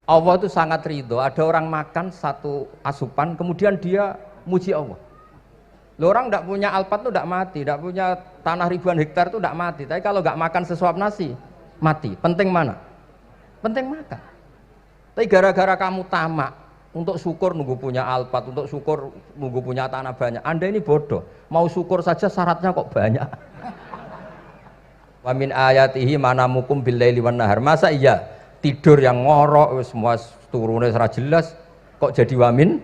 Allah itu sangat ridho. Ada orang makan satu asupan, kemudian dia muji Allah. Loh, orang tidak punya alpat itu tidak mati, tidak punya tanah ribuan hektar itu tidak mati. Tapi kalau nggak makan sesuap nasi, mati. Penting mana? Penting makan. Tapi gara-gara kamu tamak, untuk syukur nunggu punya alpat, untuk syukur nunggu punya tanah banyak. Anda ini bodoh. Mau syukur saja syaratnya kok banyak. Wa min ayatihi manamukum billaili wan nahar. Masa iya tidur yang ngorok semua turunnya serah jelas kok jadi wamin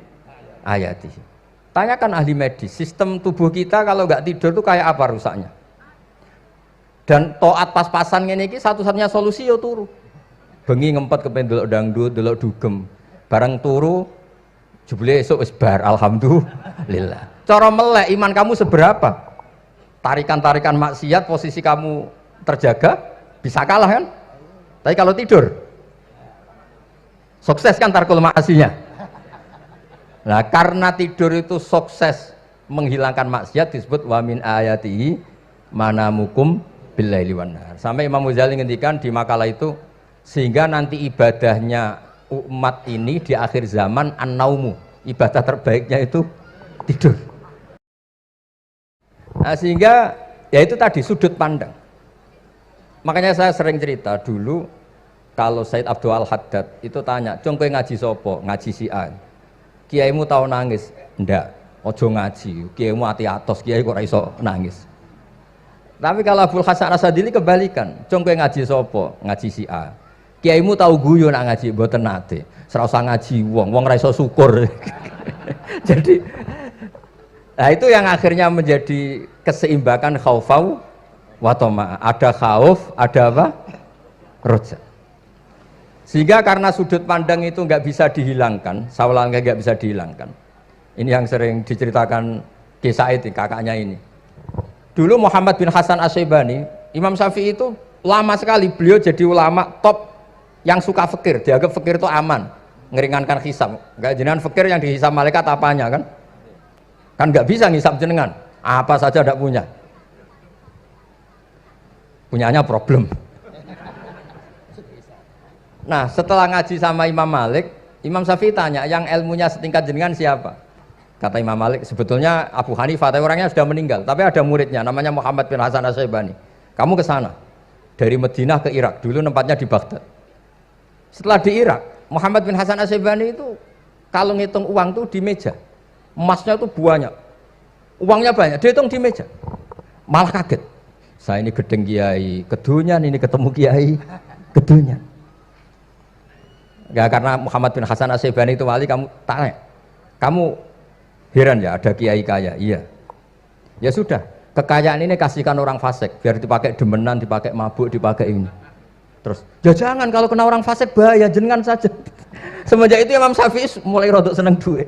ayatihi. Tanyakan ahli medis, sistem tubuh kita kalau nggak tidur itu kayak apa rusaknya? Dan toat pas-pasan ini satu-satunya solusi ya turu. Bengi ngempet kepen delok dangdut, delok dugem. Barang turu jebule esuk wis bar, alhamdulillah. Cara melek iman kamu seberapa? Tarikan-tarikan maksiat posisi kamu terjaga bisa kalah kan? Tapi kalau tidur sukses kan tarkul maksinya. Nah, karena tidur itu sukses menghilangkan maksiat disebut wa min ayatihi manamukum billaili wan nahar. Sampai Imam Ghazali ngendikan di makalah itu sehingga nanti ibadahnya umat ini di akhir zaman an-naumu, ibadah terbaiknya itu tidur. Nah, sehingga ya itu tadi sudut pandang. Makanya saya sering cerita dulu kalau Said Abdul Al-Haddad itu tanya, "Cung kowe ngaji sopo?" Ngaji si A. Kiaimu tahu nangis? Ndak, ojo ngaji. Kiaimu ati atos, kiai kok ora iso nangis. Tapi kalau Abdul Hasan Asadili kebalikan, cung kowe ngaji sapa? Ngaji si A. Kiaimu tahu guyu nak ngaji mboten nate. Ora usah ngaji wong ora iso syukur. Jadi nah itu yang akhirnya menjadi keseimbangan khaufau wa tama. Ada khauf, ada apa? Roja. Sehingga karena sudut pandang itu nggak bisa dihilangkan, sawalangnya nggak bisa dihilangkan. Ini yang sering diceritakan Kisah itu kakaknya ini. Dulu Muhammad bin Hasan Asy-Syaibani, Imam Syafi'i itu lama sekali beliau jadi ulama top yang suka fikir, dianggap fikir itu aman, ngeringankan hisab. Nggak jenengan fikir yang dihisab malaikat apanya kan? Kan nggak bisa ngisab jenengan, apa saja tidak punya. Punyanya problem. Nah, setelah ngaji sama Imam Malik, Imam Syafi'i tanya, yang ilmunya setingkat jenengan siapa? Kata Imam Malik, sebetulnya Abu Hanifah, tapi orangnya sudah meninggal, tapi ada muridnya, namanya Muhammad bin Hasan Asy-Syaibani. Kamu ke sana, dari Madinah ke Irak, dulu tempatnya di Baghdad. Setelah di Irak, Muhammad bin Hasan Asy-Syaibani itu kalau ngitung uang tuh di meja, emasnya tuh banyak, uangnya banyak, dia hitung di meja, malah kaget. Saya ini gedeng kiai, kedunyan, ini ketemu kiai, kedunyan. Ya, karena Muhammad bin Hasan Asy-Syaibani itu wali, kamu tanya, kamu heran ya ada kiai kaya? Iya. Ya sudah, kekayaan ini kasihkan orang fasik, biar dipakai demenan, dipakai mabuk, dipakai ini. Terus, ya jangan, kalau kena orang fasik bahaya, jenengan saja. Semenjak itu Imam Syafi'i mulai rodok seneng duit.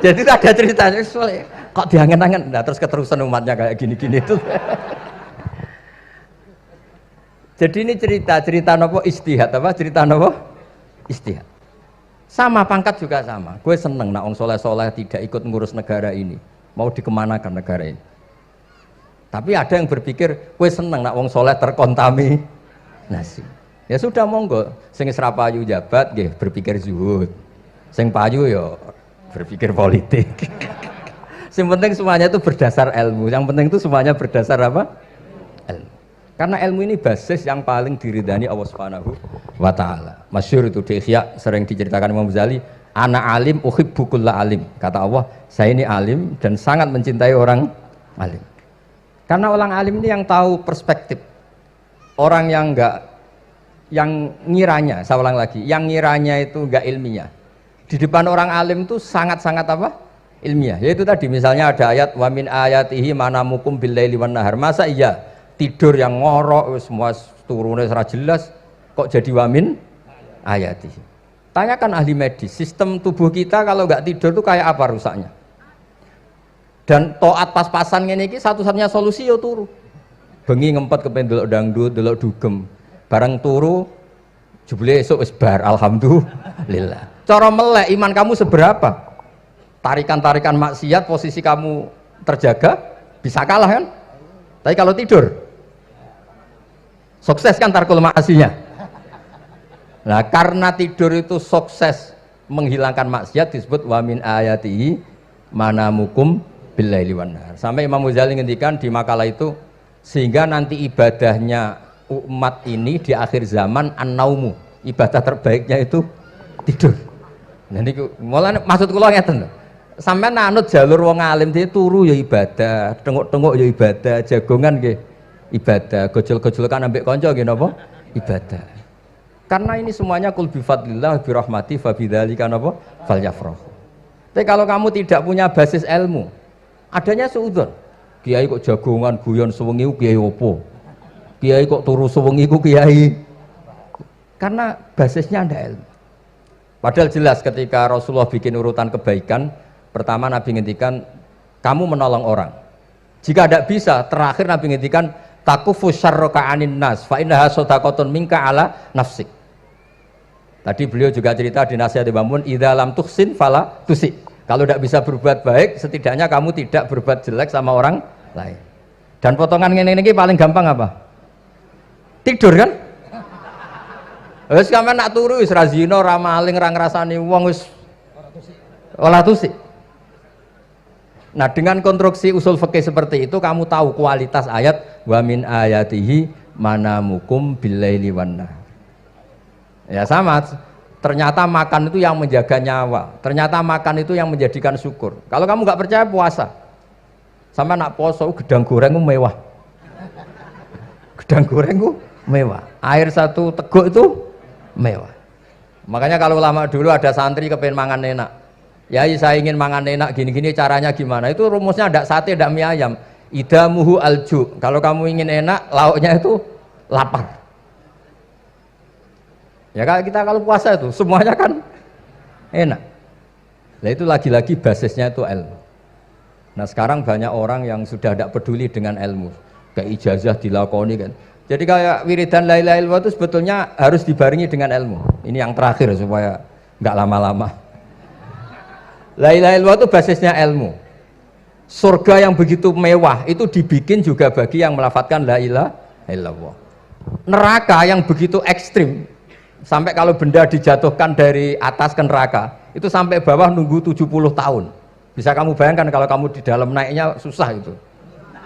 Jadi ada ceritanya, kok diangen-angen, nah terus keterusan umatnya kayak gini-gini itu. Jadi ini cerita nopo istihad apa? Cerita nopo istihad. Sama pangkat juga sama. Gue seneng nak wong soleh-soleh tidak ikut ngurus negara ini. Mau dikemanakan negara ini. Tapi ada yang berpikir, gue seneng nak wong soleh terkontaminasi. Ya sudah monggo. Sing wis ra payu jabat nggih berpikir zuhud. Sing payu ya berpikir politik. Yang penting semuanya itu berdasar ilmu. Yang penting itu semuanya berdasar apa? Ilmu. Karena ilmu ini basis yang paling diridani Allah Subhanahu wa Ta'ala. Masyhur itu di Ihya sering diceritakan Imam Ghazali, ana alim uhibbu kulla alim. Kata Allah, saya ini alim dan sangat mencintai orang alim. Karena orang alim ini yang tahu perspektif. Orang yang enggak, yang ngiranya, saya ulang lagi, yang ngiranya itu enggak ilmiah. Di depan orang alim itu sangat-sangat apa? Ilmiah. Yaitu tadi misalnya ada ayat wa min ayatihi manamukum billaili wan nahar. Masa iya tidur yang ngorok semua turunnya serah jelas kok jadi wamin ayati. Tanyakan ahli medis, sistem tubuh kita kalau nggak tidur itu kayak apa rusaknya? Dan toat pas-pasan ini satu-satunya solusi ya turu. Bengi ngempet kepen delok dangdut, delok dugem. Barang turu jebule esuk wis bar, alhamdulillah. Cara melek iman kamu seberapa? Tarikan-tarikan maksiat posisi kamu terjaga bisa kalah kan? Tapi kalau tidur sukses kan tarkul maksinya. Nah, karena tidur itu sukses menghilangkan maksiat disebut wa min ayatihi manamukum billaili wan nahar. Sampai Imam Ghazali ngendikan di makalah itu, sehingga nanti ibadahnya umat ini di akhir zaman an-naumu, ibadah terbaiknya itu tidur. Nah niku mulane maksud kula ngeten lho. Sampeyan anut jalur wong alim dhewe turu ya ibadah, tengok-tengok ya ibadah, jagongan nggih ibadah, gojol-gojolkan ambek kanca nggih napa? Ibadah. Karena ini semuanya kul bi fadlillah bi rahmati fa bidzalika napa? Falyafrahu. Tapi kalau kamu tidak punya basis ilmu, adanya suudzon. Kiai kok jagongan guyon sewengi kiai opo? Kiai kok turu sewengi ku kiai. Karena basisnya ada ilmu. Padahal jelas ketika Rasulullah bikin urutan kebaikan, pertama Nabi ngendikan kamu menolong orang. Jika tidak bisa, terakhir Nabi ngendikan takufu syarraka anin nas fa innaha shadaqatun minka ala nafsik. Tadi beliau juga cerita di nasihat Imam Mun, idza lam tuhsin fala tusi. Kalau tidak bisa berbuat baik, setidaknya kamu tidak berbuat jelek sama orang lain. Dan potongan ini paling gampang apa? Tidur kan? Wis sampeyan nak turu wis ra zina, ra maling, ra ngrasani wong wis ora tusik. Nah, dengan konstruksi usul fikih seperti itu kamu tahu kualitas ayat wa min ayatihi manamukum billaili wan nahar. Ya sama, ternyata makan itu yang menjaga nyawa. Ternyata makan itu yang menjadikan syukur. Kalau kamu nggak percaya puasa. Sampai nak poso gedang goreng itu mewah. Gedang goreng itu mewah. Air satu teguk itu mewah. Makanya kalau lama dulu ada santri kepengen mangan enak, ya saya ingin mangan enak gini-gini, caranya gimana? Itu rumusnya ada sate, ada mie ayam. Idamuhu alju. Kalau kamu ingin enak, lauknya itu lapar. Ya kita kalau puasa itu semuanya kan enak. Nah itu lagi-lagi basisnya itu ilmu. Nah sekarang banyak orang yang sudah tidak peduli dengan ilmu, kayak ijazah dilakoni kan. Jadi kayak wiridan la ilaha illallah itu sebetulnya harus dibarengi dengan ilmu. Ini yang terakhir supaya nggak lama-lama. La ilaha illallah itu basisnya ilmu. Surga yang begitu mewah itu dibikin juga bagi yang melafadzkan la ilaha illallah. Neraka yang begitu ekstrim, sampai kalau benda dijatuhkan dari atas ke neraka, itu sampai bawah nunggu 70 tahun. Bisa kamu bayangkan kalau kamu di dalam naiknya susah itu.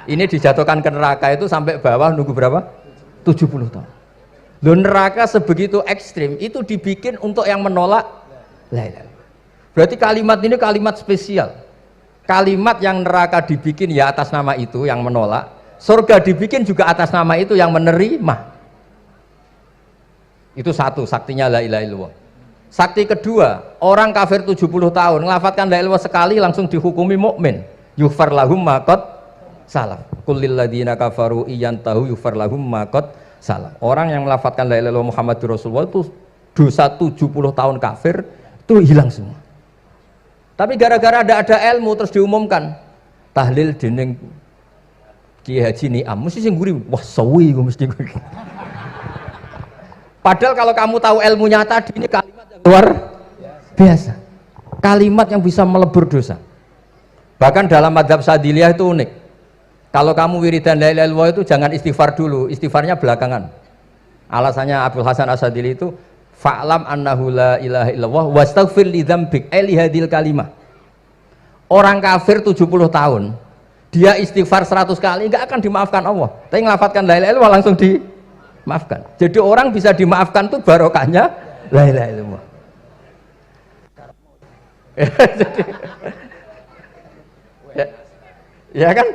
Ini dijatuhkan ke neraka itu sampai bawah nunggu berapa? 70 tahun. Loh, neraka sebegitu ekstrim itu dibikin untuk yang menolak la ilaha illallah. Berarti kalimat ini kalimat spesial. Kalimat yang neraka dibikin ya atas nama itu yang menolak, surga dibikin juga atas nama itu yang menerima. Itu satu saktinya la ilaha illallah. Sakti kedua, orang kafir 70 tahun ngelafatkan la ilaha illallah sekali langsung dihukumi mukmin. Yughfar lahum ma qad salah. Kullil ladzina kafaru iyantahu yughfar lahum ma qad salah. Orang yang melafadzkan la ilaha illallah Muhammadur Rasulullah itu dosa 70 tahun kafir itu hilang semua. Tapi gara-gara ada ilmu terus diumumkan tahlil dening Kiai Haji Niam mesti sing nguri wah sawi iku mesti. Padahal kalau kamu tahu ilmunya tadi ini kalimat yang luar biasa. Kalimat yang bisa melebur dosa. Bahkan dalam mazhab Sadiliyah itu unik. Kalau kamu wiridan la ilaha illallah itu jangan istighfar dulu, istighfarnya belakangan. Alasannya Abdul Hasan As-Sadili itu fa'lam annahu la ilaha illallah wastaghfir li dzambik li hadil kalimah. Orang kafir 70 tahun, dia istighfar 100 kali enggak akan dimaafkan Allah. Tapi ngelafatkan la ilaha illallah langsung dimaafkan. Jadi orang bisa dimaafkan tuh barokahnya la ilaha illallah. Jadi, ya kan?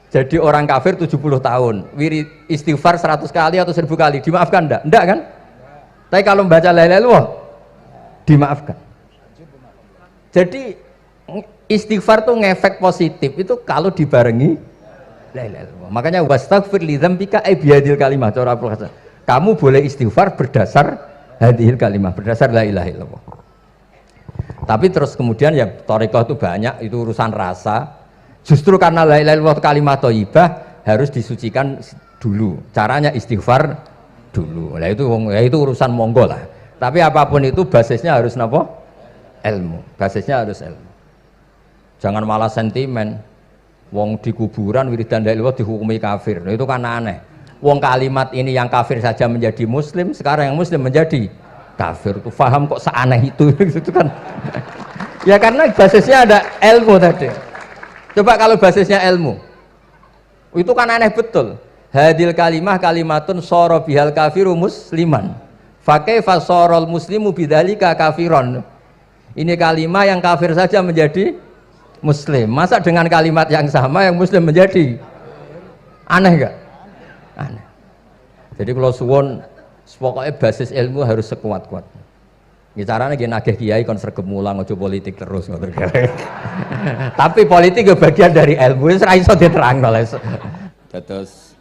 Jadi orang kafir 70 tahun, wirid istighfar 100 kali atau 1000 kali, dimaafkan enggak? Enggak kan? Tapi kalau membaca la ilaha illallah, dimaafkan. Jadi istighfar tuh ngefek positif itu kalau dibarengi la ilaha illallah. Makanya wastaghfir li dzambika bihadil kalimah cara Abdul Hasan. Kamu boleh istighfar berdasar hadhil kalimah, berdasar la ilaha illallah. Tapi terus kemudian ya thariqah itu banyak, itu urusan rasa. Justru karena la ilaha illallah kalimat thayyibah harus disucikan dulu. Caranya istighfar dulu. Nah itu urusan monggo lah. Tapi apapun itu basisnya harus napa? Ilmu. Basisnya harus ilmu. Jangan malah sentimen. Wong di kuburan wiridan la ilaha illallah dihukumi kafir. Nah, itu kan aneh. Wong kalimat ini yang kafir saja menjadi muslim, sekarang yang muslim menjadi kafir. Tuh paham kok seaneh itu itu kan. Ya karena basisnya ada ilmu tadi. Coba kalau basisnya ilmu. Itu kan aneh betul. Hadil kalimah kalimatun soro bihal kafiru musliman. Fakaifa sorol muslimu bidzalika kafiron. Ini kalimat yang kafir saja menjadi muslim. Masa dengan kalimat yang sama yang muslim menjadi aneh enggak? Aneh. Jadi kalau suwon pokoknya basis ilmu harus sekuat-kuat. Ini caranya gini nagih kiai kon sregep mulang aja politik terus ngoten. Tapi politik itu bagian dari ilmu, wis ra iso diterangno. Terus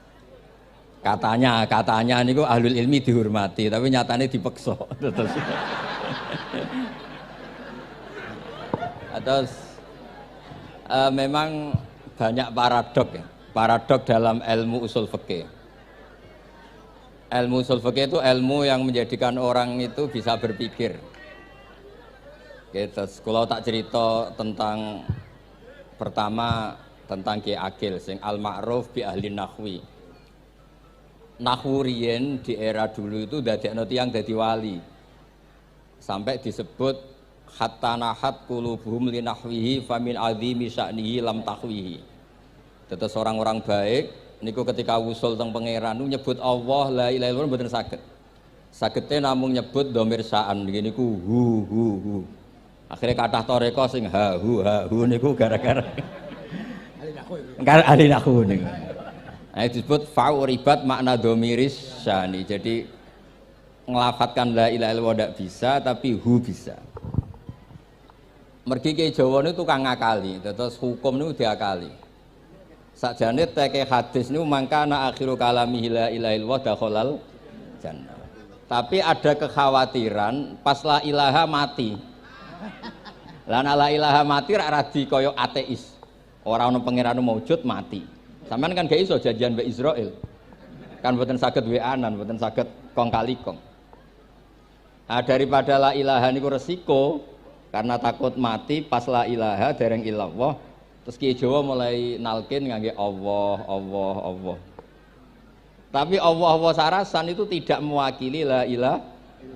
katanya niku ahlul ilmi dihormati, tapi nyatanya dipeksa. Terus memang banyak paradok ya, paradok dalam ilmu usul fikih. Ilmu usul fikih itu ilmu yang menjadikan orang itu bisa berpikir. Terus kalau tak cerita tentang pertama tentang Ki Akil sing al-ma'ruf bi ahli nahwi. Nahwu riyen di era dulu itu dadekno tiyang dadi wali. Sampai disebut hatta nahat qulubuhum li nahwihi famin azimi sya'nihi lam tahwihi. Terus orang-orang baik niku ketika wusul teng pangeran nyebut Allah la ilaha illallah mboten saged. Sagete namung nyebut dhamir sa'an niku hu. Akhirnya kathah toreko sing ha hu niku gara-gara ahli nahwu niku. Nah, disebut fa'uribat makna domiris syani. Jadi ngelafatkan la ilaha illallah tidak bisa, tapi hu bisa. Mergi ke Jawa ini tukang ngakali, terus hukum ini diakali. Sakjane teke hadis ini mangkana akhiru kalamihi la ilaha illallah dakhalal jannah. Tapi ada kekhawatiran pas la ilaha mati. Lah la ilaha mati rak radi kaya ateis. Ora ono pangeran maujud mati. Sampean kan gak iso janjian mbek Israel. Kan mboten saged weanan, mboten saged kong kali kong. Nah, daripada la ilaha niku resiko karena takut mati pas la ilaha dereng illallah. Terus Ki Jawa mulai nalkin ngangge Allah. Tapi Allah sarasan itu tidak mewakili la ilaha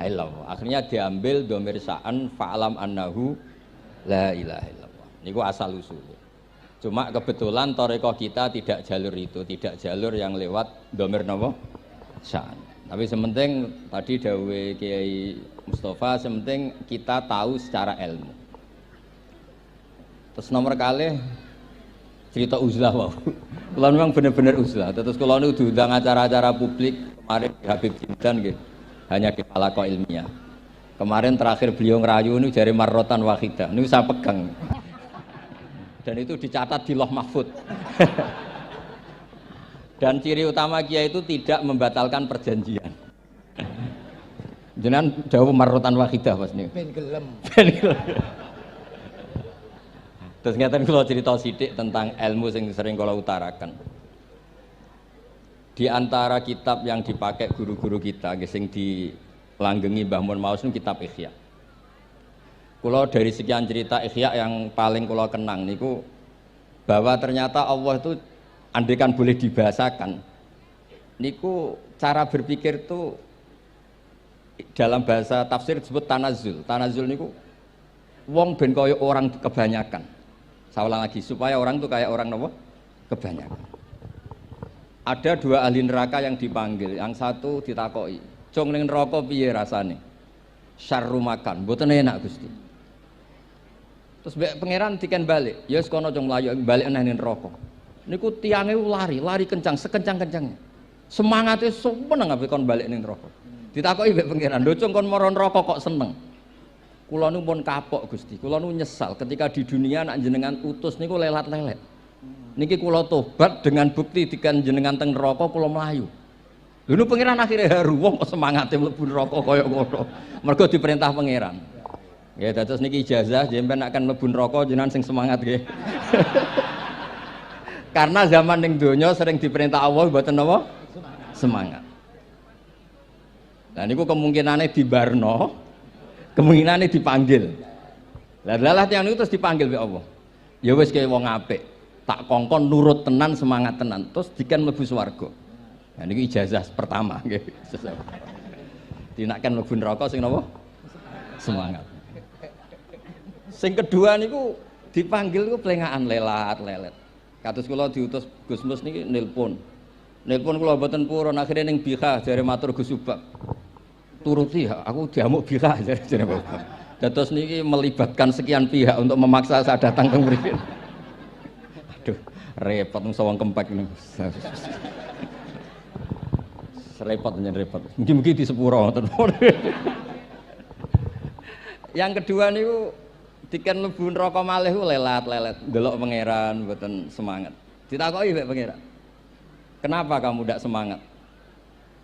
illallah. Akhirnya diambil dhamir sa'an fa'lam annahu la ilaha illallah. Niku asal usulnya. Cuma kebetulan toreko kita tidak jalur itu, tidak jalur yang lewat dhamir napa? Sa'an. Tapi sementing tadi dawe Kiai Mustafa, sementing kita tahu secara ilmu. Terus nomor kalih cerita uzlah wow. Kalau memang benar-benar uzlah. Terus kalau nu diundang acara-acara publik kemarin Habib Jindan gitu, hanya di halaqah ilmiah. Kemarin terakhir beliau ngerayu ini jari marrotan wahidah. Ini saya pegang. Dan itu dicatat di Loh Mahfud. Dan ciri utama kiai itu tidak membatalkan perjanjian. Jenengan jauh marrotan wahidah pas nih. Ben gelem. Terus ngeten kula cerita sithik tentang ilmu yang sering kula utarakan. Di antara kitab yang dipakai guru-guru kita, sing dilanggengi Mbah Mun Maus itu kitab Ihya. Kula dari sekian cerita Ihya yang paling kula kenang niku bahwa ternyata Allah itu andaikan boleh dibahasakan niku cara berpikir tuh dalam bahasa tafsir disebut tanazul. Tanazul niku wong ben kaya orang kebanyakan. Saya ulang lagi supaya orang tuh kayak orang nopo kebanyakan. Ada dua ahli neraka yang dipanggil, yang satu ditakoki, "Cung ning neraka piye rasane?" "Syarru makan, mboten enak Gusti." Terus pangeran diken balik, ya wis kono cung mlayu balik nang neraka. Niku tiange lari kencang, sekencang-kencangnya. Semangate seneng ape kon balik ning neraka. Ditakoki mbek pangeran, "Lho cung kon mara neraka kok seneng?" "Kula nu pun kapok Gusti, kula nu nyesal ketika di dunia nak jenengan utus niku lelat-lelet. Niki kula tobat dengan bukti diken jenengan teng neraka kula mlayu." Lho nu pangeran akhirnya haru, wong kok semangate mlebu neraka kaya ngono. Mergo diperintah pangeran. Ya terus niki ijazah jenengan akan mlebu neraka jenengan sing semangat nggih. Karena zaman ning donya sering diperintah Allah mboten napa? Semangat. Nah niku kemungkinane dibarno, kemungkinane dipanggil. Lah tiyang niku terus dipanggil mbek Allah. Ya wis kaya wong apik, tak kongkon nurut tenan, semangat tenan, terus diken mlebu swarga. Nah ini ijazah pertama nggih. Dinakkan mlebu neraka sing napa? Semangat. Sing kedua niku dipanggil niku plengakan lelat-lelet. Kados kula diutus Gus Mus niki nelpon. Nelpon kula mboten purun akhire ning Bika jare matur Gus Subak. Turuti ya, aku diamuk Bika jare Bapak. Dados niki melibatkan sekian pihak untuk memaksa saya datang ke mriki. Aduh, repot wong kempek niku. Repot nyen repot. Mugi-mugi di sepuro ngoten. Yang kedua niku diken mlebu neraka malih ku lelat-lelet, ndelok pangeran mboten semangat. Ditakoki mek pangeran. Kenapa kamu tidak semangat?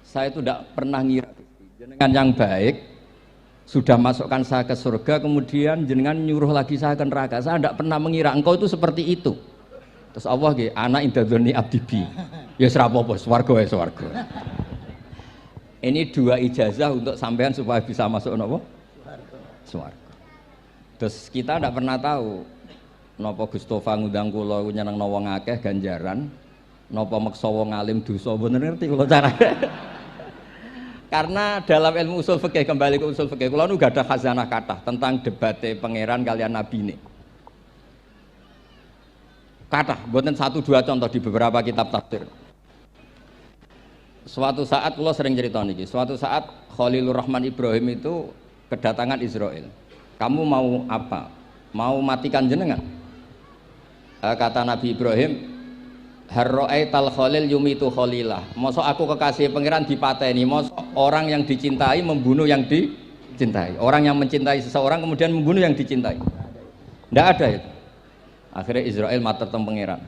Saya itu tidak pernah ngira jenengan yang baik sudah masukkan saya ke surga, kemudian jenengan nyuruh lagi saya ke neraka. Saya tidak pernah mengira engkau itu seperti itu. Terus Allah nggih, ana indadzoni abdibi. Ya ora apa-apa, swarga ya swarga. Ini dua ijazah untuk sampean supaya bisa masuk napa? Swarga. Terus kita tidak pernah tahu napa Gustofa ngundang kula nyenengno wong akeh ganjaran, napa meksa wong alim dosa, bener ngerti kula carane. Karena dalam ilmu usul fikih, kembali ke usul fikih, kula nu gak ada khazanah kathah tentang debate pangeran kalian nabi ini. Kathah, mboten satu dua contoh di beberapa kitab tafsir. Suatu saat kula sering cerita niki, suatu saat Khalilur Rahman Ibrahim itu kedatangan Israel. Kamu mau apa? Mau matikan jenengan? Kata Nabi Ibrahim, Harro'aital Khalil yumitu Khalilah. Mosok aku kekasih pangeran dipateni, mosok orang yang dicintai membunuh yang dicintai. Orang yang mencintai seseorang kemudian membunuh yang dicintai. Tidak ada itu. Akhirnya Israel matur teng pangeran.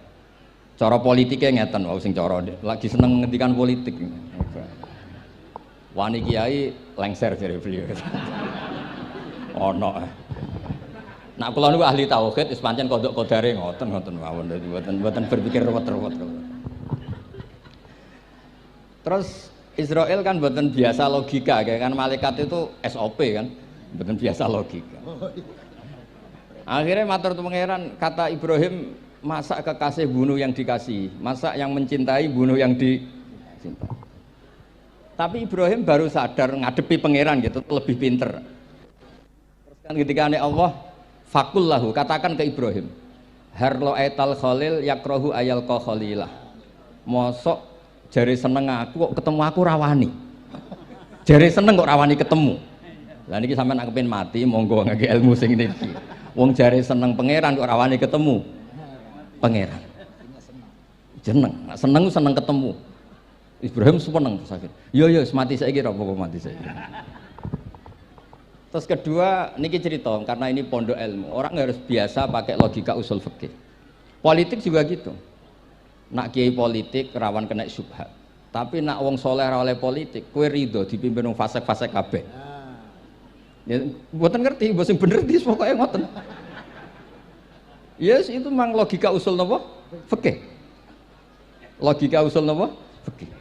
Cara politiknya ngeten, wau sing cara lagi seneng ngendikan politik. Wani kiai lengser jare beliau. Ono. Nak kula niku ahli tauhid wis pancen kodok kodare ngoten mawon, dadi mboten berpikir ruwet-ruwet. Terus Israel kan mboten biasa logika, kan malaikat itu SOP kan, mboten biasa logika. Akhirnya matur pangeran, kata Ibrahim, masa kekasih bunuh yang dikasih, masa yang mencintai bunuh yang dicintai. Tapi Ibrahim baru sadar ngadepi pangeran gitu, lebih pinter. Terus kan ketika Allah fakullahu, katakan ke Ibrahim, harlo aital khalil yakrohu ayal ko khalilah. Mosok jari seneng aku kok ketemu aku rawani. Jari seneng kok rawani ketemu. Lah niki sampean aku pengen mati, monggo ngake ilmu sing niki. Wong jari seneng pangeran kok rawani ketemu pangeran. Seneng seneng ketemu. Ibrahim seneng sakit. Yo mati saiki ra apa mati saiki. Terus kedua, niki cerita karena ini pondok ilmu. Orang harus biasa pakai logika usul fikih. Politik juga gitu. Nak kiai politik rawan kena syubhat. Tapi nak wong soleh ra oleh politik, kowe ridho dipimpin wong fasik-fasik kabeh. Ya, mboten ngerti, mbok sing bener dis pokoke ngoten. Yes, itu memang logika usul napa? Fikih. Logika usul napa? Fikih.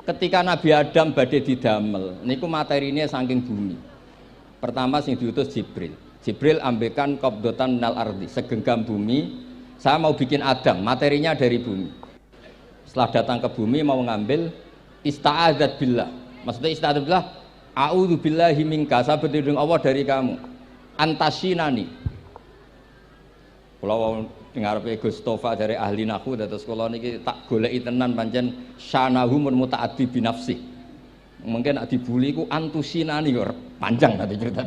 Ketika Nabi Adam badhe didamel, niku materinya saking bumi. Pertama sing diutus Jibril. Jibril ambekan qabdotan minal ardi, segenggam bumi. Saya mau bikin Adam, materinya dari bumi. Setelah datang ke bumi mau ngambil ista'adzat billah. Maksudnya ista'adzat billah, a'udzu billahi minka, saya berlindung Allah dari kamu. Antasinani. Kalau ngarepe Gustofa dari ahli nahwu dados kula niki tak goleki tenan pancen syanahu mun mutaaddi bi nafsi. Mungkin nek dibuli ku antusinani kok panjang nanti cerita.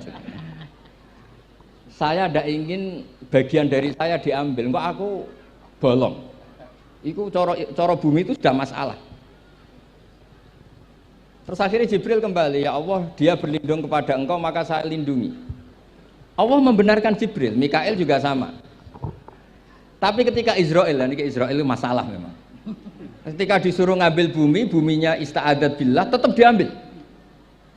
Saya ndak ingin bagian dari saya diambil, kok aku bolong. Iku cara bumi itu sudah masalah. Terus akhirnya Jibril kembali, ya Allah, dia berlindung kepada engkau maka saya lindungi. Allah membenarkan Jibril, Mikail juga sama. Tapi ketika Israel, ini Israel itu masalah memang. Ketika disuruh ngambil bumi, buminya ista'adat billah, tetap diambil.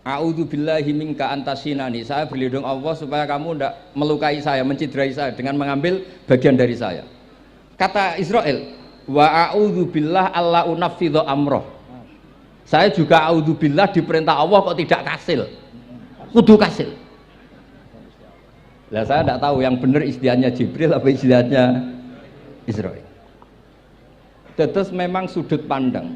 A'udzu billahi minka antasinani. Saya berlindung Allah supaya kamu tidak melukai saya, menciderai saya dengan mengambil bagian dari saya. Kata Israel, wa a'udzu billah alla unaffidhu amroh. Saya juga a'udzu billah diperintah Allah kok tidak kasil. Kudu kasil. Lah saya tidak tahu yang benar istilahnya Jibril apa istilahnya Israel. Terus memang sudut pandang.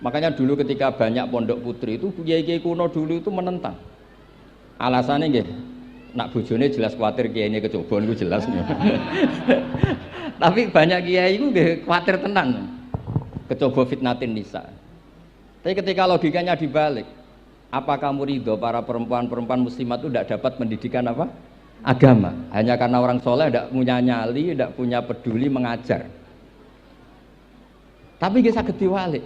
Makanya dulu ketika banyak pondok putri itu kiai-kiai kuno dulu itu menentang. Alasannya nggih, nak bojone jelas khawatir kiai ini kecobaan itu jelas. Tapi banyak kiai itu nggih khawatir tenan. Kecoba fitnatin nisa. Tapi ketika logikanya dibalik, apa kamu ridho para perempuan-perempuan muslimat itu tidak dapat pendidikan apa? Agama. Hanya karena orang soleh tidak punya nyali, tidak punya peduli mengajar. Tapi nggih saged diwalik.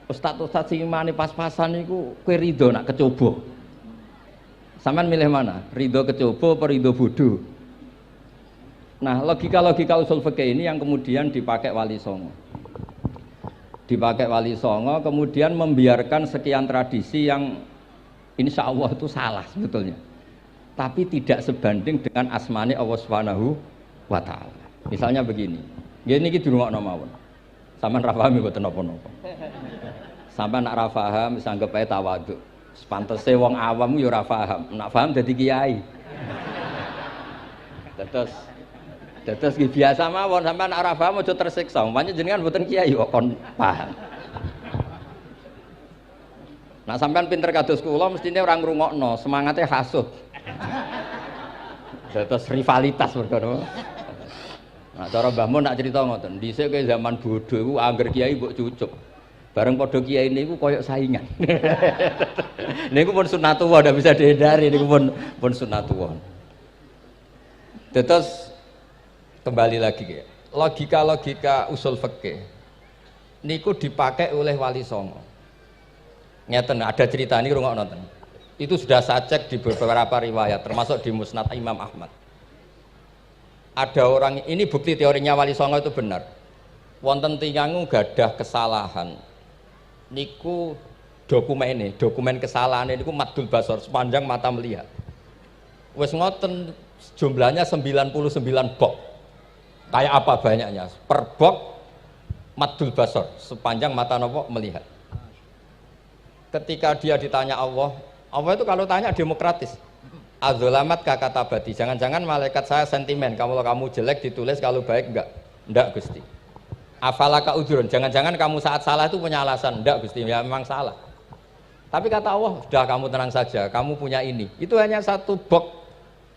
Ustaz-ustaz sing imane pas-pasan niku kowe ridho nak kecoba. Sampeyan milih mana? Ridho kecoba apa ridho bodoh? Nah, logika-logika usul fikih ini yang kemudian dipakai Wali Songo. Dipakai Wali Songo kemudian membiarkan sekian tradisi yang insya Allah itu salah sebetulnya, tapi tidak sebanding dengan asmane Allah Subhanahu wa Ta'ala. Misalnya begini, gini iki dirungokno mawon. Sampeyan ra paham mboten napa-napa. Sampeyan nak ra paham wis anggap ae tawadhu. Pantese wong awam yo ora paham, nak paham dadi kiai. Terus biasa mawon sampean nek ora paham aja tersiksa. Umpamane jenengan mboten kiai kok kon paham. Nah sampean pinter kados kula mestine ora ngrungokno, semangate hasud. Terus rivalitas mergo. Nah cara Mbah Mun nak cerita ngoten, dhisik ke zaman bodho iku angger kiai mbok cucuk. Bareng padha kiai niku koyok saingan. Niku pun sunatullah ndak bisa dihindari, niku pun sunatullah. Terus kembali lagi ya, logika-logika usul fikih niku dipakai oleh Wali Songo. Ngeten ada cerita ini rungok nonton. Itu sudah saya cek di beberapa riwayat, termasuk di Musnad Imam Ahmad. Ada orang ini bukti teorinya Wali Songo itu benar. Wonten tiyang gadah kesalahan. Niku dokumen kesalahan niku madul basor sepanjang mata melihat. Wes ngoten jumlahnya 99 bok. Kayak apa banyaknya? Per bok madul basor sepanjang mata nopo melihat. Ketika dia ditanya Allah itu kalau tanya demokratis. Adzolamat kata bati. Jangan-jangan malaikat saya sentimen. Kalau kamu jelek ditulis, kalau baik enggak? Enggak Gusti. Afalaka udhurun. Jangan-jangan kamu saat salah itu punya alasan? Enggak Gusti. Ya memang salah. Tapi kata Allah, sudah kamu tenang saja. Kamu punya ini. Itu hanya satu bok.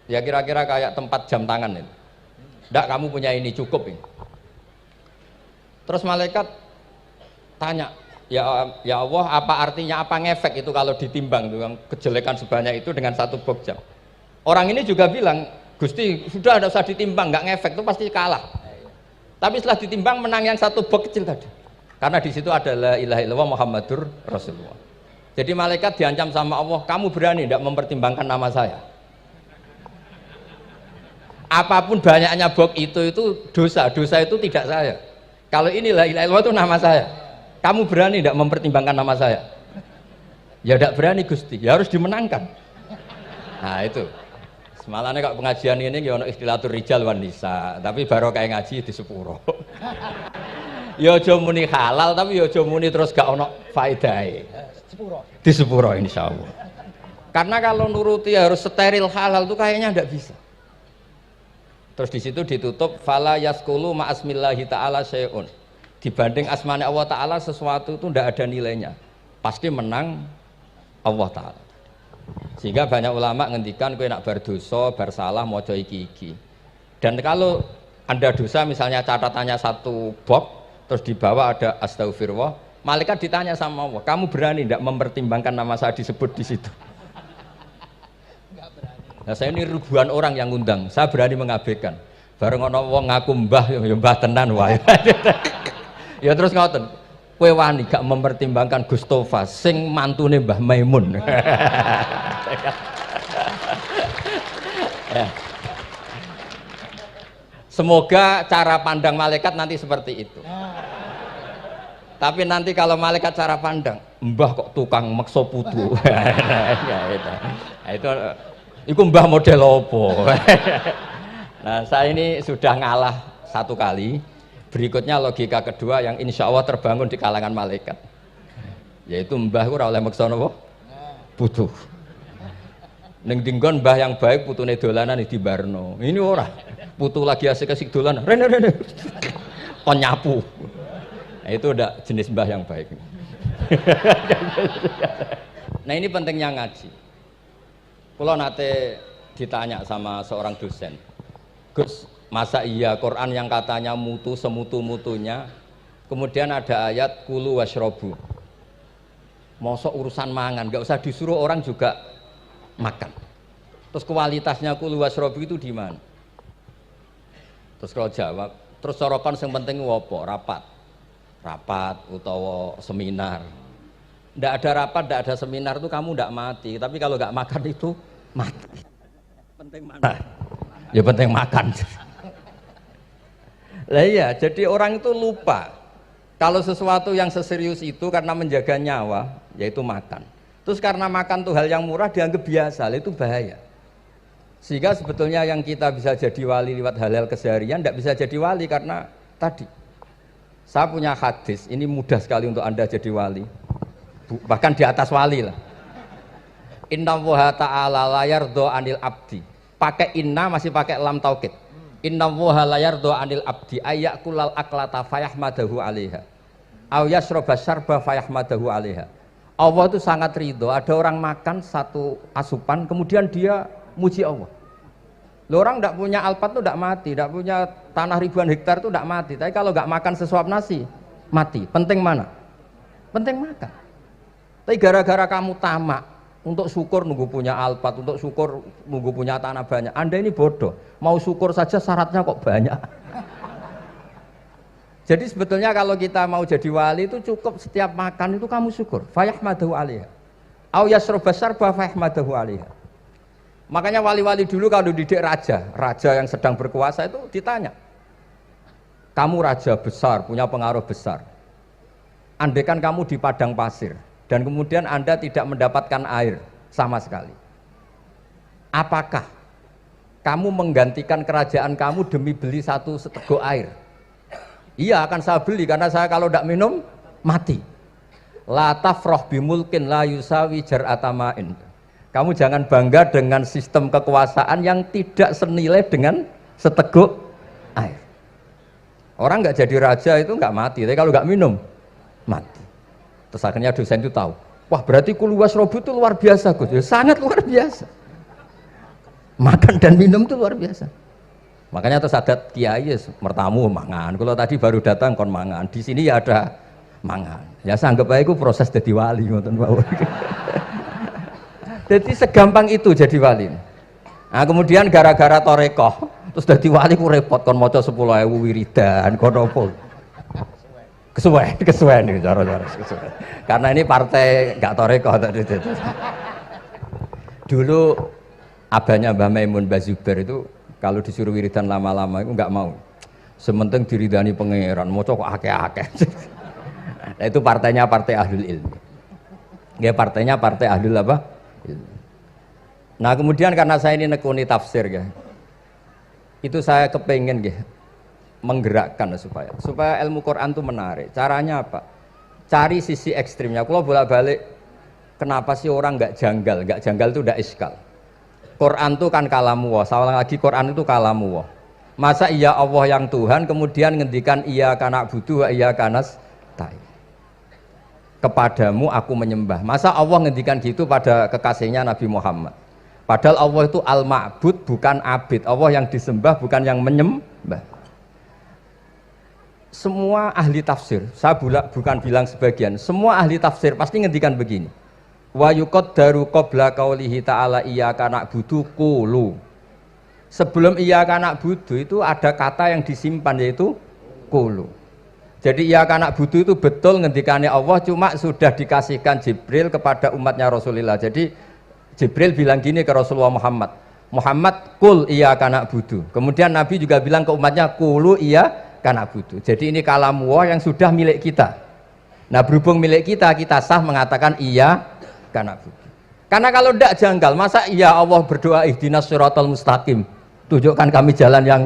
Ya kira-kira kayak tempat jam tangan itu. Enggak, kamu punya ini, cukup ini. Terus malaikat tanya, ya Allah, apa artinya, apa ngefek itu kalau ditimbang tuh, kejelekan sebanyak itu dengan satu box jam. Orang ini juga bilang, Gusti sudah ada usah ditimbang, nggak ngefek itu pasti kalah. Tapi setelah ditimbang menang yang satu box kecil tadi. Karena di situ ada la ilaha illallah Muhammadur Rasulullah. Jadi malaikat diancam sama Allah, kamu berani tidak mempertimbangkan nama saya? Apapun banyaknya box itu dosa itu tidak saya. Kalau ini la ilaha illallah itu nama saya. Kamu berani tidak mempertimbangkan nama saya? Ya tidak berani Gusti, ya harus dimenangkan. Nah itu. Semalannya kalau pengajian ini ya ono ikhtilatur rijal wan nisa, tapi baru kayak ngaji di sepuro. Ya aja muni halal tapi ya aja muni terus gak ono faedahe. Di sepuro insyaallah. Karena kalau nuruti harus steril halal itu kayaknya tidak bisa. Terus di situ ditutup fala yaskulu ma'asmillahi ta'ala syai'un. Dibanding asmane Allah Ta'ala sesuatu itu tidak ada nilainya. Pasti menang Allah Ta'ala. Sehingga banyak ulama ngendikan kowe nak bar dosa, bar salah maca iki-iki. Dan kalau Anda dosa misalnya catatannya satu box terus di bawah ada astagfirullah, malaikat ditanya sama Allah, kamu berani tidak mempertimbangkan nama saya disebut di situ? Nah saya ini ribuan orang yang ngundang, saya berani mengabaikan. Bareng ana wong ngaku mbah ya mbah tenan wae. Ya terus ngoten. Kowe wani gak mempertimbangkan Gustofa sing mantune Mbah Maimun. Ya. Semoga cara pandang malaikat nanti seperti itu. Tapi nanti kalau malaikat cara pandang, mbah kok tukang meksa putu. Nah, itu mbah model opo. Nah saya ini sudah ngalah satu kali. Berikutnya logika kedua yang insya Allah terbangun di kalangan malaikat, yaitu mbah ora oleh meksa napa putu. Ning dinggon mbah yang baik putune dolanan di barno. Ini ora putu lagi asik-asik dolanan. Rene kon nyapu. Nah, itu udah jenis mbah yang baik. Nah ini pentingnya ngaji. Kalau nate ditanya sama seorang dosen, Gus, masa iya Quran yang katanya mutu semutu-mutunya, kemudian ada ayat kulu washrobu, mosok urusan mangan, gak usah disuruh orang juga makan. Terus kualitasnya kulu washrobu itu di mana? Terus kalau jawab, terus sorokan yang penting wopo, rapat utawa seminar. Ndak ada rapat, ndak ada seminar itu kamu ndak mati, tapi kalau nggak makan itu mati. Penting mana? Ya penting makan. Lah iya, jadi orang itu lupa kalau sesuatu yang seserius itu karena menjaga nyawa, yaitu makan. Terus karena makan tuh hal yang murah dianggap biasa, itu bahaya. Sehingga sebetulnya yang kita bisa jadi wali lewat hal-hal keseharian tidak bisa jadi wali karena tadi. Saya punya hadis, ini mudah sekali untuk Anda jadi wali. Bahkan di atas wali lah. Inna woha ta'ala layardo anil abdi. Pakai inna masih pakai lam taukid. Inna woha layardo anil abdi ayyakulal aklata fayahmadahu alaiha aw yasroba syarba fayahmadahu alaiha. Allah itu sangat ridho ada orang makan satu asupan kemudian dia muji Allah. Loh, orang tidak punya alpat itu tidak mati, tidak punya tanah ribuan hektar itu tidak mati, tapi kalau nggak makan sesuap nasi mati. Penting mana? Penting makan. Tapi gara-gara kamu tamak untuk syukur nunggu punya alpat, untuk syukur nunggu punya tanah banyak, Anda ini bodoh. Mau syukur saja syaratnya kok banyak. Jadi sebetulnya kalau kita mau jadi wali itu cukup setiap makan itu kamu syukur. Fayahmadahu alaiha. Au yasroba syarba fayahmadahu alaiha. Makanya wali-wali dulu kalau didik raja yang sedang berkuasa itu ditanya, kamu raja besar, punya pengaruh besar. Andaikan kamu di padang pasir dan kemudian Anda tidak mendapatkan air sama sekali, apakah kamu menggantikan kerajaan kamu demi beli satu seteguk air? Iya, akan saya beli karena saya kalau tidak minum mati. La tafroh bimulkin la yusawi jar'atamain. Kamu jangan bangga dengan sistem kekuasaan yang tidak senilai dengan seteguk air. Orang nggak jadi raja itu nggak mati, tapi kalau nggak minum mati. Terus akhirnya dosen itu tahu, wah berarti kulu wasrobu itu luar biasa Gus, ya, sangat luar biasa. Makan dan minum itu luar biasa. Makanya terus adat kiai mertamu mangan. Kalau tadi baru datang kon mangan, di sini ya ada mangan. Ya saya anggap aja itu proses jadi wali ngoten mawon. Jadi segampang itu jadi wali. Nah kemudian gara-gara torekoh terus jadi wali ku repot kon maca 10.000 wiridan kon opo. Kesuwen nih cara-cara kesuwen. Karena ini partai gak torekoh tadi. Dulu abahnya Mbah Maimun Mbah Zubair itu kalau disuruh wiridan lama-lama itu nggak mau. Sementing diridani pangeran, maca kok akeh-akeh. Nah, itu partainya partai ahlul ilmi. Ya partainya partai ahlul apa? Nah kemudian karena saya ini nekuni tafsir ya, itu saya kepengen ya, menggerakkan supaya ilmu Quran itu menarik. Caranya apa? Cari sisi ekstrimnya. Kalau bolak-balik, kenapa sih orang nggak janggal? Nggak janggal itu udah iskal. Quran itu kan kalamu Allah. Salah lagi Quran itu kalamu Allah. Masa iya Allah yang Tuhan kemudian ngendikan iya kana budu wa iya kanas tai. Kepadamu aku menyembah. Masa Allah ngendikan gitu pada kekasihnya Nabi Muhammad? Padahal Allah itu al-ma'bud bukan abid. Allah yang disembah bukan yang menyembah. Semua ahli tafsir, saya bukan bilang sebagian, semua ahli tafsir pasti ngendikan begini. Wa yuqaddaru qabla qaulihi ta'ala iyyaka na'budu qulu. Sebelum iyyaka na'budu itu ada kata yang disimpan yaitu qulu. Jadi iyyaka na'budu itu betul ngendikannya Allah, cuma sudah dikasihkan Jibril kepada umatnya Rasulullah. Jadi Jibril bilang gini ke Rasulullah Muhammad qul iyyaka na'budu. Kemudian Nabi juga bilang ke umatnya qulu iyyaka na'budu. Jadi ini kalam Allah yang sudah milik kita. Nah berhubung milik kita, kita sah mengatakan iyyaka na'budu. Karena kalau tidak janggal, masa iya Allah berdoa ihdinas siratal mustaqim, tunjukkan kami jalan yang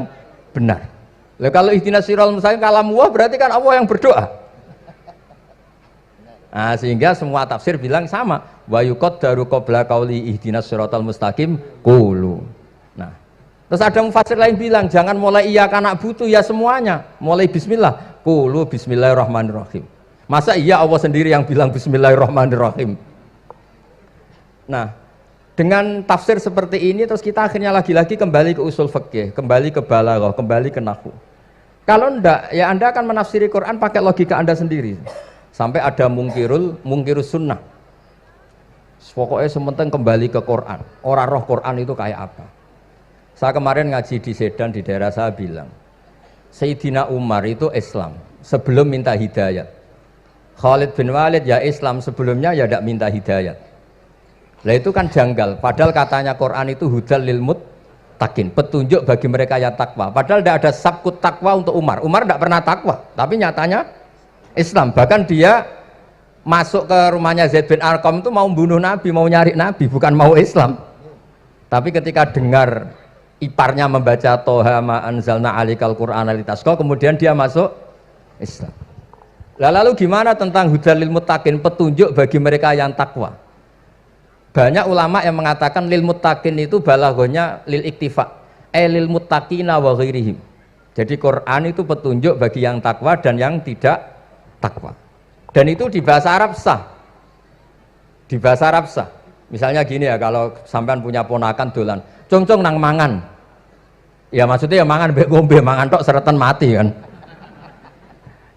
benar. Lah kalau ihdinas siratal mustaqim kalam Allah berarti kan Allah yang berdoa. Nah, sehingga semua tafsir bilang sama, wa yuqaddaru qabla qauli ihdinas siratal mustaqim qulu. Nah, terus ada mufassir lain bilang jangan mulai iyyaka na'budu ya semuanya, mulai bismillah qulu bismillahirrahmanirrahim. Masa iya Allah sendiri yang bilang bismillahirrahmanirrahim? Nah, dengan tafsir seperti ini terus kita akhirnya lagi-lagi kembali ke usul fikih, kembali ke balaghah, kembali ke nahwu. Kalau enggak, ya Anda akan menafsiri Quran pakai logika Anda sendiri. Sampai ada mungkirus sunnah. Pokoknya sementing kembali ke Quran. Orang roh Quran itu kayak apa? Saya kemarin ngaji di Sedan di daerah saya bilang, Sayyidina Umar itu Islam sebelum minta hidayat. Khalid bin Walid ya Islam sebelumnya ya tidak minta hidayat. Lah itu kan janggal. Padahal katanya Quran itu hudal lil muttaqin, petunjuk bagi mereka yang takwa. Padahal tidak ada sabkut takwa untuk Umar. Umar tidak pernah takwa, tapi nyatanya Islam. Bahkan dia masuk ke rumahnya Zaid bin Arqam itu mau bunuh Nabi, mau nyari Nabi, bukan mau Islam. Tapi ketika dengar iparnya membaca Toha ma anzalna alikal Qur'ana litasqa, kemudian dia masuk Islam. Lalu gimana tentang hudal lil muttaqin, petunjuk bagi mereka yang takwa? Banyak ulama yang mengatakan lil muttaqin itu balaghahnya lil iktifa, lil muttaqina wa ghairihim. Jadi Quran itu petunjuk bagi yang takwa dan yang tidak takwa. Dan itu di bahasa Arab sah. Di bahasa Arab sah. Misalnya gini ya, kalau sampean punya ponakan dolan, cong-cong nang mangan. Ya maksudnya ya mangan mbek ngombe, mangan tok seretan mati kan.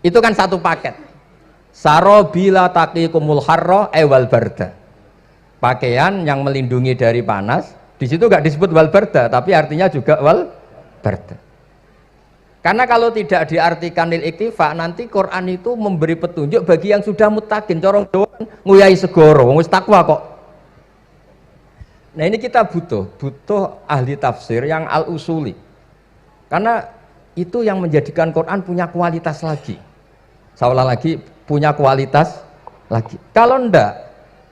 Itu kan satu paket. Sarobila taqikumul harra wal barda. Pakaian yang melindungi dari panas, di situ nggak disebut wal barda, tapi artinya juga wal barda. Karena kalau tidak diartikan lil iktifa, nanti Quran itu memberi petunjuk bagi yang sudah muttaqin, corong doang nguyai segoro, wis takwa kok. Nah ini kita butuh ahli tafsir yang al-usuli. Karena itu yang menjadikan Quran punya kualitas lagi. Seolah lagi punya kualitas lagi. Kalau ndak,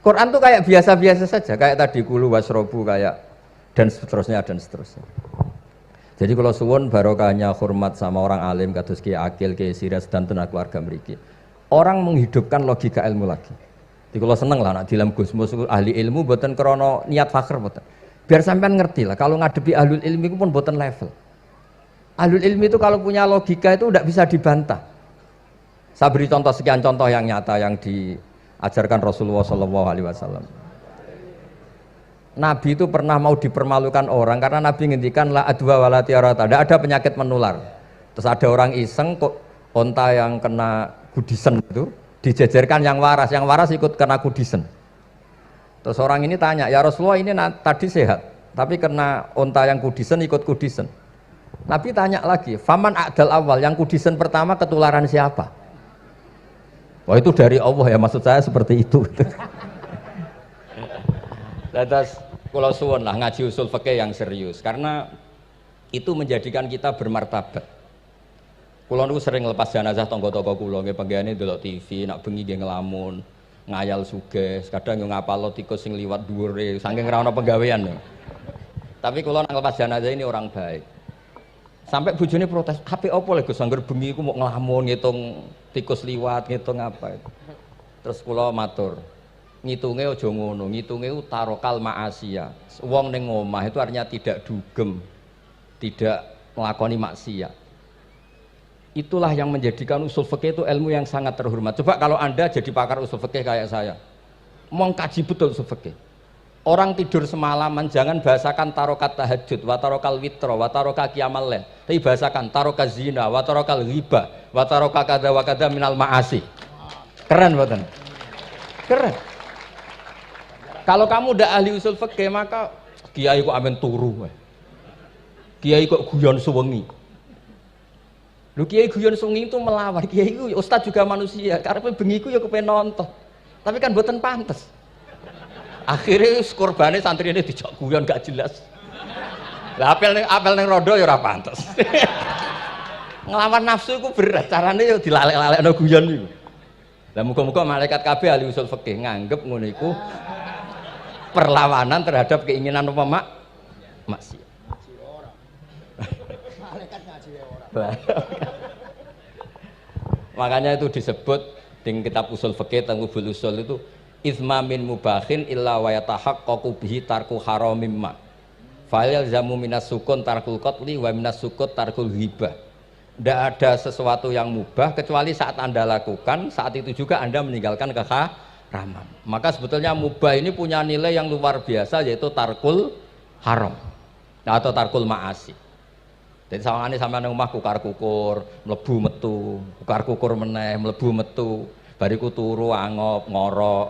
Quran tuh kayak biasa-biasa saja, kayak tadi kulu wasrobu kayak dan seterusnya dan seterusnya. Jadi kalau suwun barokahnya hormat sama orang alim kados Ki Akil, Ki Siras dan tenaga keluarga mriki. Orang menghidupkan logika ilmu lagi. Jadi kalau seneng lah nak dalam Gusmus ahli ilmu boten krana niat fakir boten. Biar sampean ngerti lah kalau ngadepi ahlul ilmi itu pun boten level. Ahlul ilmi itu kalau punya logika itu tidak bisa dibantah. Saya beri contoh sekian contoh yang nyata yang diajarkan Rasulullah SAW. Nabi itu pernah mau dipermalukan orang karena Nabi ngendikan la adwa wala tiarata, tidak ada penyakit menular. Terus ada orang iseng kok onta yang kena kudisen itu dijejerkan yang waras ikut kena kudisen. Terus orang ini tanya, ya Rasulullah ini tadi sehat, tapi kena onta yang kudisen ikut kudisen. Nabi tanya lagi, faman a'dal awal, yang kudisen pertama ketularan siapa? Wah itu dari Allah ya, maksud saya seperti itu. Lantas kalau suwun lah ngaji usul fikih yang serius, karena itu menjadikan kita bermartabat. Kulo niku sering lepas jenazah tangga-tangga kulo nggih penggene delok TV, nak bengi nggih ngelamun, ngayal sugih, kadang yo ngapalo tikus sing liwat dhuwure saking ra ono penggawean. Tapi kulo nang lepas jenazah ini orang baik. Sampai bojone protes, "HP opo lho Gus, angger bengi iku mau ngelamun ngitung tikus liwat, ngitung apa itu." Terus kula matur, ngitunge aja ngono, ngitunge tarokal ma'asiyah. Wong ning omah itu artinya tidak dugem, tidak melakoni maksiat. Itulah yang menjadikan usul fikih itu ilmu yang sangat terhormat. Coba kalau Anda jadi pakar usul fikih kayak saya, mengkaji betul usul fikih. Orang tidur semalaman jangan bahasakan tarokat tahajud, wa tarokal witro, wa taroka qiyamal lail. Tapi bahasakan taroka zina, wa tarokal ghibah, wa taroka kada wa kada minal ma'asi. Keren buatan? Keren. Kalau kamu udah ahli usul fikih maka kiai kok amen turu. Kiai kok guyon suwengi. Lu kiai guyon suwengi itu melawan, kiai itu ustaz juga manusia, karena bengi ku ya kepen nonton. Tapi kan mboten pantes. Akhirnya korbannya santri ini dijak guyon gak jelas. Lah apel ning rondo ya ora pantes. Ngelawan nafsu itu berat, caranya ya dilalek-lalekno guyon iku. Lah muga-muga malaikat kabeh ahli usul fikih nganggep ngono iku perlawanan terhadap keinginan apa maksiat. Malaikat ngaji ora. Makanya itu disebut di kitab usul fikih tentang usul itu izma min mubahin illa wa yatahaqqaqu bihi tarku haramim ma. Fa'il zamu minas sukun tarkul qatli wa minas sukut tarkul ghibah. Tidak ada sesuatu yang mubah kecuali saat Anda lakukan, saat itu juga Anda meninggalkan keharaman. Maka sebetulnya mubah ini punya nilai yang luar biasa, yaitu tarkul haram atau tarkul ma'asi. Jadi sawangane sampean nang omah kukar-kukur, mlebu metu, kukar-kukur meneh, mlebu metu, bariku turu angop, ngorok.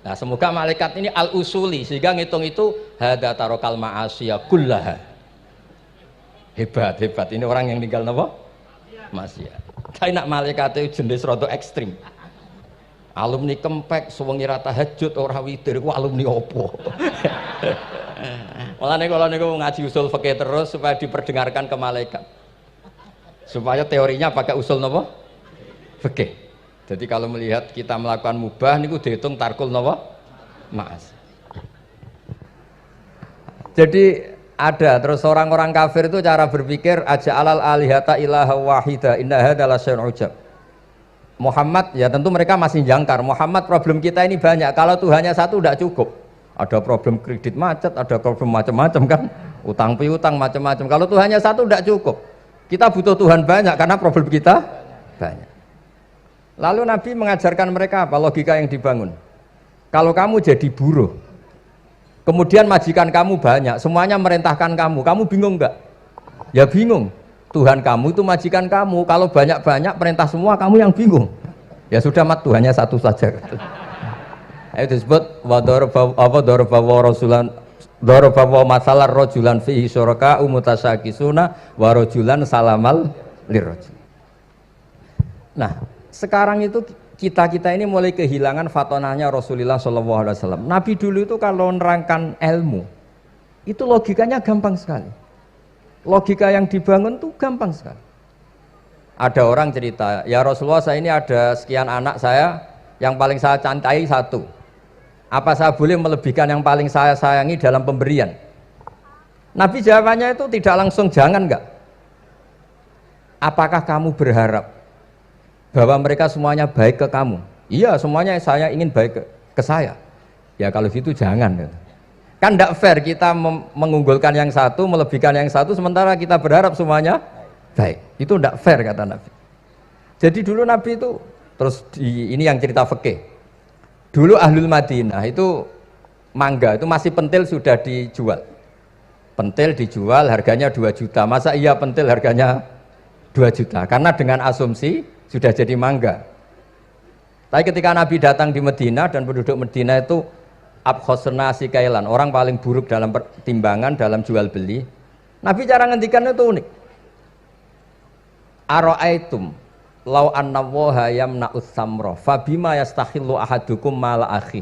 Nah, semoga malaikat ini al-usuli sehingga ngitung itu hadza tarokal ma'asiya kullaha. Hebat. Ini orang yang tinggal napa? Maksiat. Tapi nak malaikat itu jenis rada ekstrim. Alumni kempek, suwengi ra tahajud ora witir, ku alumni opo? Mulane kalau niku ngaji usul fikih terus supaya diperdengarkan ke malaikat. Supaya teorinya pakai usul napa? Fikih. Jadi kalau melihat kita melakukan mubah niku dihitung tarkul napa? Ma'as. Jadi ada terus orang-orang kafir itu cara berpikir aja alal alihata ilaha wahida inna hadza lasyai'un ujab. Muhammad ya tentu mereka masih jangkar. Muhammad problem kita ini banyak. Kalau Tuhannya satu tidak cukup. Ada problem kredit macet, ada problem macam-macam kan, utang piutang macam-macam. Kalau Tuhannya satu tidak cukup. Kita butuh Tuhan banyak karena problem kita banyak. Lalu Nabi mengajarkan mereka apa logika yang dibangun. Kalau kamu jadi buruh, kemudian majikan kamu banyak, semuanya merintahkan kamu bingung enggak? Ya bingung. Tuhan kamu itu majikan kamu, kalau banyak-banyak perintah semua kamu yang bingung. Ya sudah mat Tuhannya satu saja. Itu disebut dorobawa masalah rojulan fihi syuraka umutasakisuna warojulan salamal lirrojul. Nah sekarang itu kita ini mulai kehilangan fatonahnya Rasulullah SAW. Nabi dulu itu kalau nerangkan ilmu itu logikanya gampang sekali. Logika yang dibangun tuh gampang sekali. Ada orang cerita, ya Rasulullah saya ini ada sekian anak saya, yang paling saya cintai satu. Apa saya boleh melebihkan yang paling saya sayangi dalam pemberian? Nabi jawabannya itu tidak langsung jangan enggak. Apakah kamu berharap bahwa mereka semuanya baik ke kamu? Iya, semuanya saya ingin baik ke saya. Ya kalau gitu jangan. Kan tidak fair kita mengunggulkan yang satu, melebihkan yang satu, sementara kita berharap semuanya baik. Itu tidak fair kata Nabi. Jadi dulu Nabi itu, terus ini yang cerita fikih. Dulu Ahlul Madinah itu mangga, itu masih pentil sudah dijual. Pentil dijual harganya 2 juta. Masa iya pentil harganya 2 juta? Karena dengan asumsi sudah jadi mangga. Tapi ketika Nabi datang di Medina dan penduduk Medina itu abkhosna sikailan, orang paling buruk dalam pertimbangan dalam jual beli. Nabi cara ngendikan itu unik. Aro'aitum lau anna waha yamna'us samra fabima yastakhillu ahadukum mala akhi.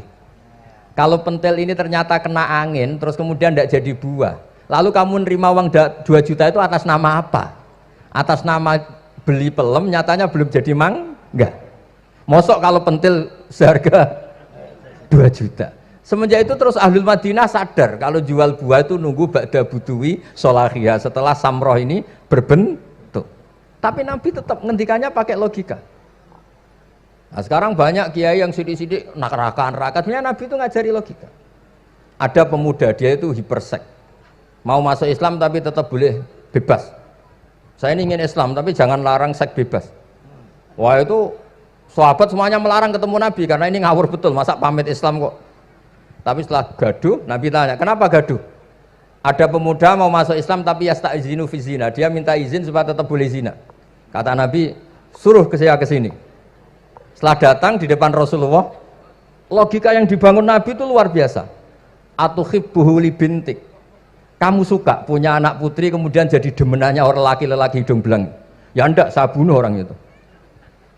Kalau pentil ini ternyata kena angin terus kemudian tidak jadi buah, lalu kamu nerima uang 2 juta itu atas nama apa? Atas nama beli pelem, nyatanya belum jadi mangga. Mosok kalau pentil seharga 2 juta. Semenjak itu terus Ahlul Madinah sadar kalau jual buah itu nunggu ba'da buduwi solahiyah, setelah samroh ini berbentuk. Tapi Nabi tetap ngendikannya pakai logika. Nah, sekarang banyak kiai yang sidik-sidik neraka. Sebenarnya Nabi itu ngajari logika. Ada pemuda, dia itu hipersek, mau masuk Islam tapi tetap boleh bebas. Saya ini ingin Islam tapi jangan larang seks bebas. Wah itu sahabat semuanya melarang ketemu Nabi karena ini ngawur betul, masa pamit Islam kok. Tapi setelah gaduh, Nabi tanya, kenapa gaduh? Ada pemuda mau masuk Islam tapi yasta'izinu fi zina, dia minta izin supaya tetap boleh zina. Kata Nabi, suruh saya ke sini. Setelah datang di depan Rasulullah, logika yang dibangun Nabi itu luar biasa. Atuhibbuhu li bintik. Kamu suka punya anak putri kemudian jadi demenannya orang laki-laki hidung belang. Ya enggak, saya bunuh orang itu.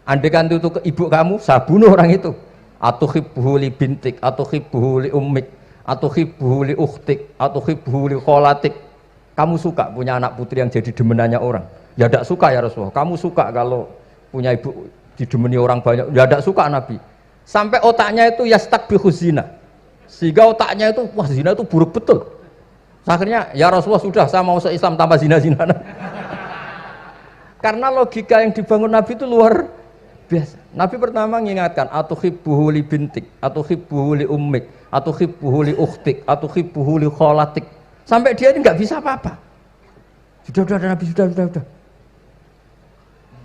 Andaikan itu ke ibu kamu, saya bunuh orang itu. Atuhibbuhu li bintik, atuhibbuhu li ummik, atuhibbuhu li ukhtik, atuhibbuhu li kholatik. Kamu suka punya anak putri yang jadi demenannya orang? Ya tidak suka ya Rasulullah. Kamu suka kalau punya ibu didemeni orang banyak? Ya tidak suka Nabi. Sampai otaknya itu yastakbihu zina, sehingga otaknya itu wah zina itu buruk betul. Akhirnya ya Rasulullah sudah, saya mau se-Islam tanpa zina-zina. Karena logika yang dibangun Nabi itu luar biasa. Nabi pertama mengingatkan atuhibbuhu li bintik, atuhibbuhu li ummik, atuhibbuhu li ukhtik, atuhibbuhu li kholatik. Sampai dia ini nggak bisa apa-apa. Sudah Nabi sudah.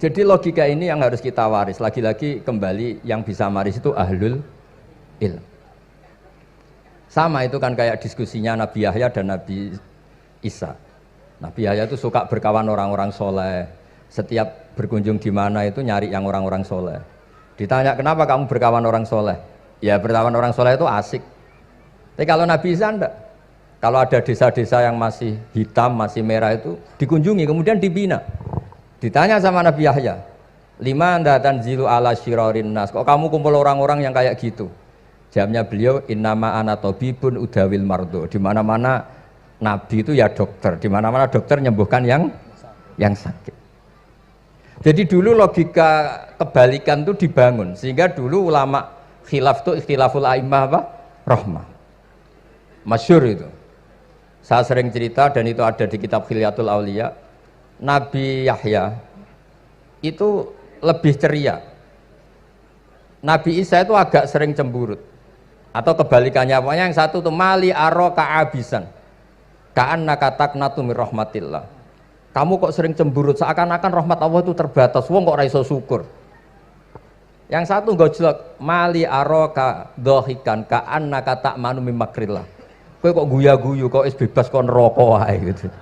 Jadi logika ini yang harus kita waris. Lagi-lagi kembali yang bisa waris itu ahlul ilm. Sama itu kan kayak diskusinya Nabi Yahya dan Nabi Isa. Nabi Yahya itu suka berkawan orang-orang soleh. Setiap berkunjung di mana itu nyari yang orang-orang soleh. Ditanya kenapa kamu berkawan orang soleh? Ya berkawan orang soleh itu asik. Tapi kalau Nabi Isa enggak. Kalau ada desa-desa yang masih hitam, masih merah itu dikunjungi, kemudian dibina. Ditanya sama Nabi Yahya, lima anda tanzilu ala syirarin nas, kok kamu kumpul orang-orang yang kayak gitu? Jawabnya beliau, innama ana tabibun udawil mardo. Di mana-mana Nabi itu ya dokter, di mana-mana dokter nyembuhkan yang sakit. Jadi dulu logika kebalikan itu dibangun, sehingga dulu ulama khilaf itu ikhtilaful a'immah apa? Rahmah. Masyhur itu. Saya sering cerita dan itu ada di kitab Khilyatul Auliya. Nabi Yahya itu lebih ceria. Nabi Isa itu agak sering cemburut. Atau kebalikannya, pokoknya yang satu tuh mali aro ka'abisan. Ka'annaka taqnatu mir rahmatillah. Kamu kok sering cemburut, seakan-akan rahmat Allah itu terbatas. Wong kok ra iso syukur. Yang satu enggak jelek, mali aro ka dhahikan ka'annaka ta'manu mim makrillah. Kowe kok guya-guyu, kok is bebas kok neraka wae gitu.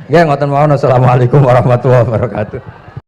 Ya ngoten mawon. Assalamualaikum warahmatullahi wabarakatuh.